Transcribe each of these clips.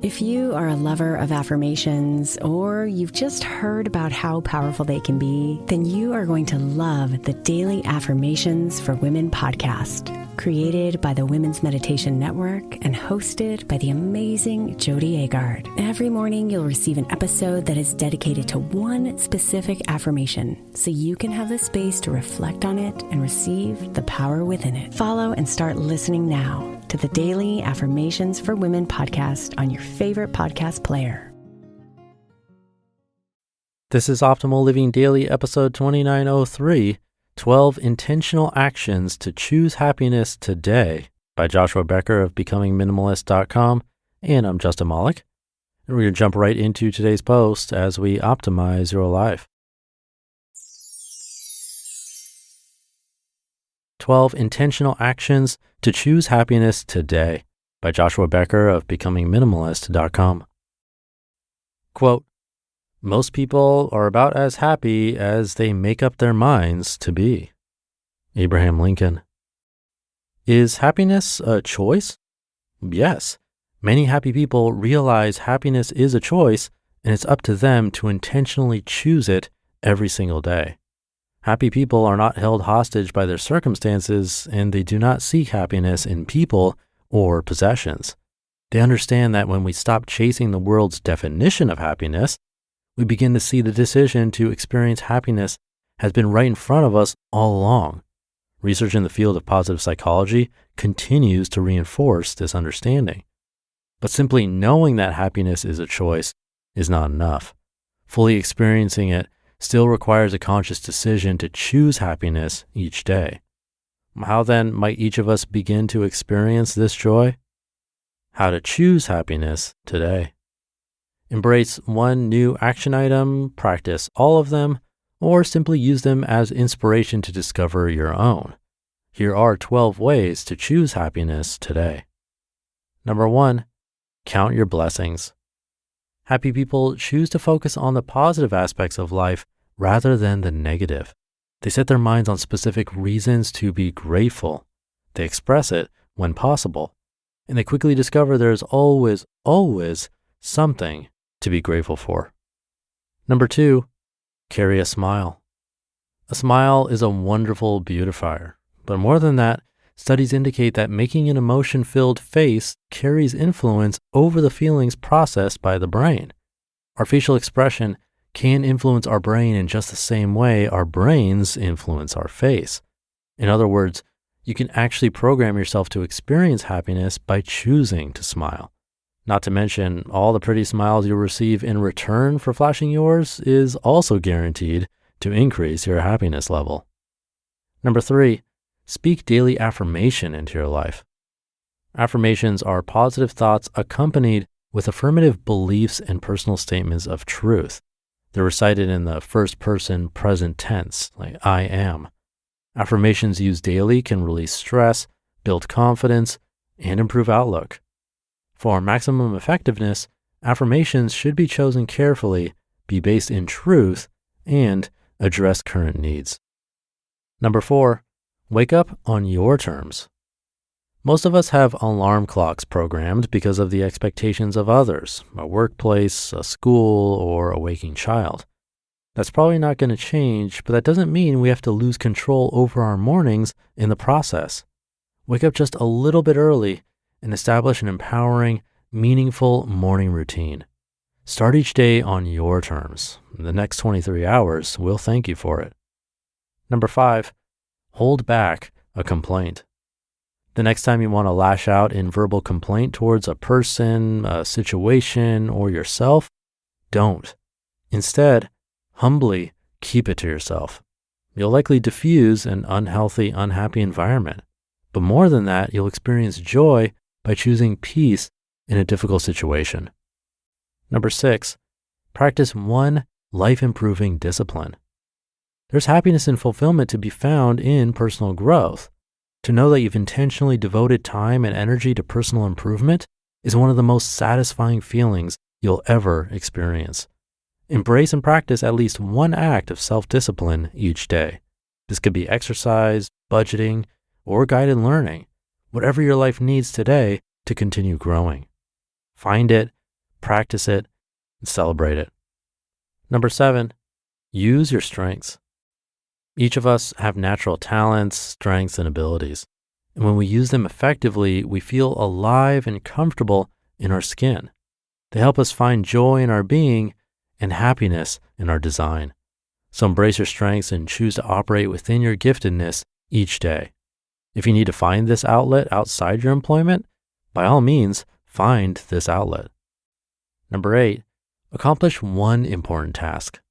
If you are a lover of affirmations, or you've just heard about how powerful they can be, then you are going to love the Daily Affirmations for Women podcast, created by the Women's Meditation Network and hosted by the amazing Jody Agard. Every morning, you'll receive an episode that is dedicated to one specific affirmation, so you can have the space to reflect on it and receive the power within it. Follow and start listening now to the Daily Affirmations for Women podcast on your favorite podcast player. This is Optimal Living Daily, episode 2903, 12 Intentional Actions to Choose Happiness Today by Joshua Becker of BecomingMinimalist.com, and I'm Justin Malik. And we're going to jump right into today's post as we optimize your life. 12 Intentional Actions to Choose Happiness Today by Joshua Becker of BecomingMinimalist.com. Quote, most people are about as happy as they make up their minds to be. Abraham Lincoln. Is happiness a choice? Yes. Many happy people realize happiness is a choice, and it's up to them to intentionally choose it every single day. Happy people are not held hostage by their circumstances, and they do not seek happiness in people or possessions. They understand that when we stop chasing the world's definition of happiness, we begin to see the decision to experience happiness has been right in front of us all along. Research in the field of positive psychology continues to reinforce this understanding. But simply knowing that happiness is a choice is not enough. Fully experiencing it still requires a conscious decision to choose happiness each day. How then might each of us begin to experience this joy? How to choose happiness today. Embrace one new action item, practice all of them, or simply use them as inspiration to discover your own. Here are 12 ways to choose happiness today. Number 1, count your blessings. Happy people choose to focus on the positive aspects of life rather than the negative. They set their minds on specific reasons to be grateful. They express it when possible, and they quickly discover there's always something to be grateful for. Number 2, carry a smile. A smile is a wonderful beautifier, but more than that, studies indicate that making an emotion-filled face carries influence over the feelings processed by the brain. Our facial expression can influence our brain in just the same way our brains influence our face. In other words, you can actually program yourself to experience happiness by choosing to smile. Not to mention, all the pretty smiles you'll receive in return for flashing yours is also guaranteed to increase your happiness level. Number 3, speak daily affirmation into your life. Affirmations are positive thoughts accompanied with affirmative beliefs and personal statements of truth. They're recited in the first person present tense, like I am. Affirmations used daily can release stress, build confidence, and improve outlook. For maximum effectiveness, affirmations should be chosen carefully, be based in truth, and address current needs. Number 4, wake up on your terms. Most of us have alarm clocks programmed because of the expectations of others, a workplace, a school, or a waking child. That's probably not going to change, but that doesn't mean we have to lose control over our mornings in the process. Wake up just a little bit early and establish an empowering, meaningful morning routine. Start each day on your terms. The next 23 hours will thank you for it. Number 5, hold back a complaint. The next time you want to lash out in verbal complaint towards a person, a situation, or yourself, don't. Instead, humbly keep it to yourself. You'll likely diffuse an unhealthy, unhappy environment. But more than that, you'll experience joy by choosing peace in a difficult situation. Number 6, practice one life-improving discipline. There's happiness and fulfillment to be found in personal growth. To know that you've intentionally devoted time and energy to personal improvement is one of the most satisfying feelings you'll ever experience. Embrace and practice at least one act of self-discipline each day. This could be exercise, budgeting, or guided learning, whatever your life needs today to continue growing. Find it, practice it, and celebrate it. Number 7, use your strengths. Each of us have natural talents, strengths, and abilities. And when we use them effectively, we feel alive and comfortable in our skin. They help us find joy in our being and happiness in our design. So embrace your strengths and choose to operate within your giftedness each day. If you need to find this outlet outside your employment, by all means, find this outlet. Number 8, accomplish one important task.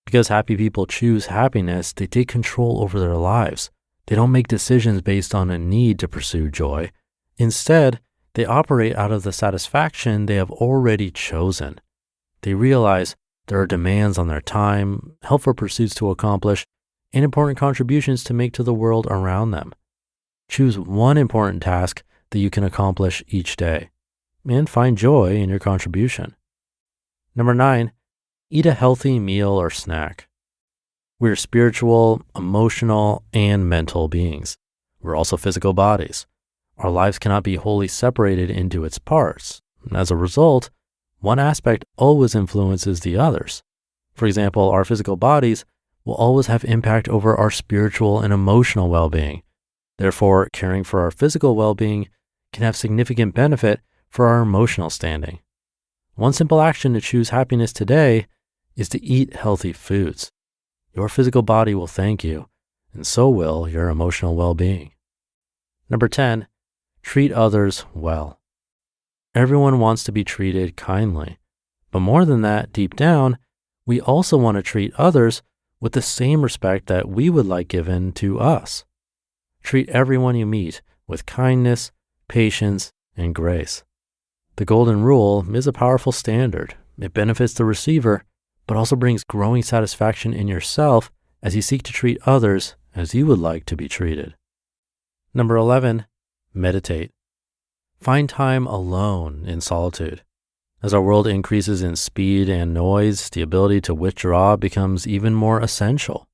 Because happy people choose happiness, they take control over their lives. They don't make decisions based on a need to pursue joy. Instead, they operate out of the satisfaction they have already chosen. They realize there are demands on their time, helpful pursuits to accomplish, and important contributions to make to the world around them. Choose one important task that you can accomplish each day, and find joy in your contribution. Number 9, eat a healthy meal or snack. We're spiritual, emotional, and mental beings. We're also physical bodies. Our lives cannot be wholly separated into its parts. As a result, one aspect always influences the others. For example, our physical bodies will always have impact over our spiritual and emotional well-being. Therefore, caring for our physical well-being can have significant benefit for our emotional standing. One simple action to choose happiness today is to eat healthy foods. Your physical body will thank you, and so will your emotional well-being. Number 10, treat others well. Everyone wants to be treated kindly, but more than that, deep down, we also want to treat others with the same respect that we would like given to us. Treat everyone you meet with kindness, patience, and grace. The golden rule is a powerful standard. It benefits the receiver, but also brings growing satisfaction in yourself as you seek to treat others as you would like to be treated. Number 11, meditate. Find time alone in solitude. As our world increases in speed and noise, the ability to withdraw becomes even more essential.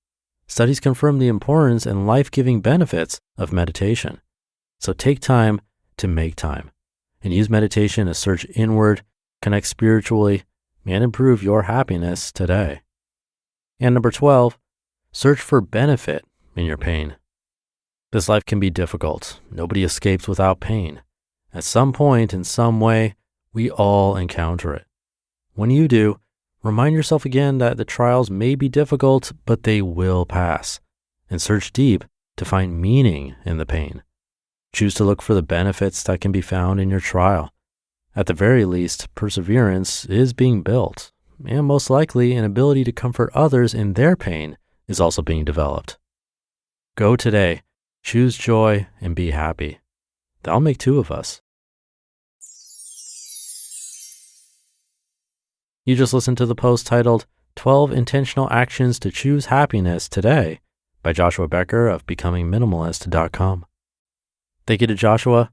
Studies confirm the importance and life-giving benefits of meditation. So take time to make time, and use meditation to search inward, connect spiritually, and improve your happiness today. And number 12, search for benefit in your pain. This life can be difficult. Nobody escapes without pain. At some point, in some way, we all encounter it. When you do, remind yourself again that the trials may be difficult, but they will pass, and search deep to find meaning in the pain. Choose to look for the benefits that can be found in your trial. At the very least, perseverance is being built, and most likely an ability to comfort others in their pain is also being developed. Go today, choose joy, and be happy. That'll make two of us. You just listened to the post titled 12 Intentional Actions to Choose Happiness Today by Joshua Becker of BecomingMinimalist.com. Thank you to Joshua.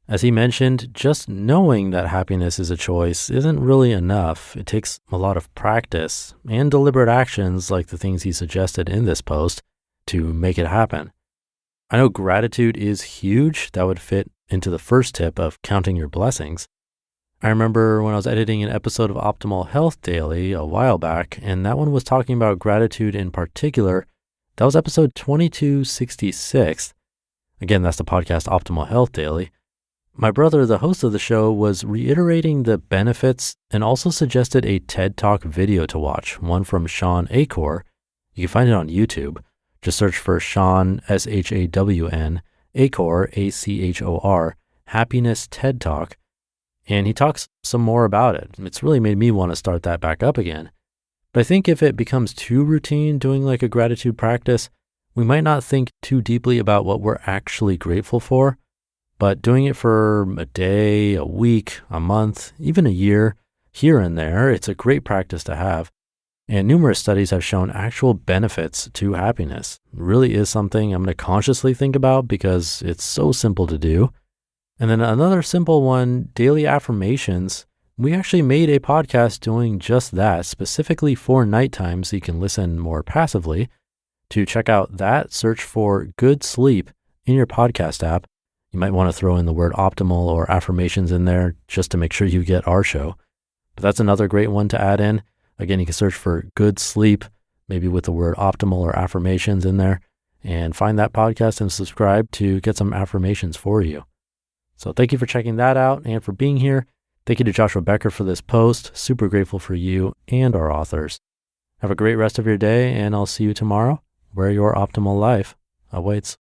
As he mentioned, just knowing that happiness is a choice isn't really enough. It takes a lot of practice and deliberate actions like the things he suggested in this post to make it happen. I know gratitude is huge. That would fit into the first tip of counting your blessings. I remember when I was editing an episode of Optimal Health Daily a while back, and that one was talking about gratitude in particular. That was episode 2266. Again, that's the podcast Optimal Health Daily. My brother, the host of the show, was reiterating the benefits and also suggested a TED Talk video to watch, one from Shawn Achor. You can find it on YouTube. Just search for Shawn, S-H-A-W-N, Achor, A-C-H-O-R, Happiness TED Talk. And he talks some more about it. It's really made me want to start that back up again. But I think if it becomes too routine doing like a gratitude practice, we might not think too deeply about what we're actually grateful for. But doing it for a day, a week, a month, even a year, here and there, it's a great practice to have. And numerous studies have shown actual benefits to happiness. It really is something I'm going to consciously think about because it's so simple to do. And then another simple one, daily affirmations. We actually made a podcast doing just that, specifically for nighttime, so you can listen more passively. To check out that, search for Good Sleep in your podcast app. You might want to throw in the word optimal or affirmations in there just to make sure you get our show. But that's another great one to add in. Again, you can search for good sleep, maybe with the word optimal or affirmations in there, and find that podcast and subscribe to get some affirmations for you. So thank you for checking that out and for being here. Thank you to Joshua Becker for this post. Super grateful for you and our authors. Have a great rest of your day, and I'll see you tomorrow where your optimal life awaits.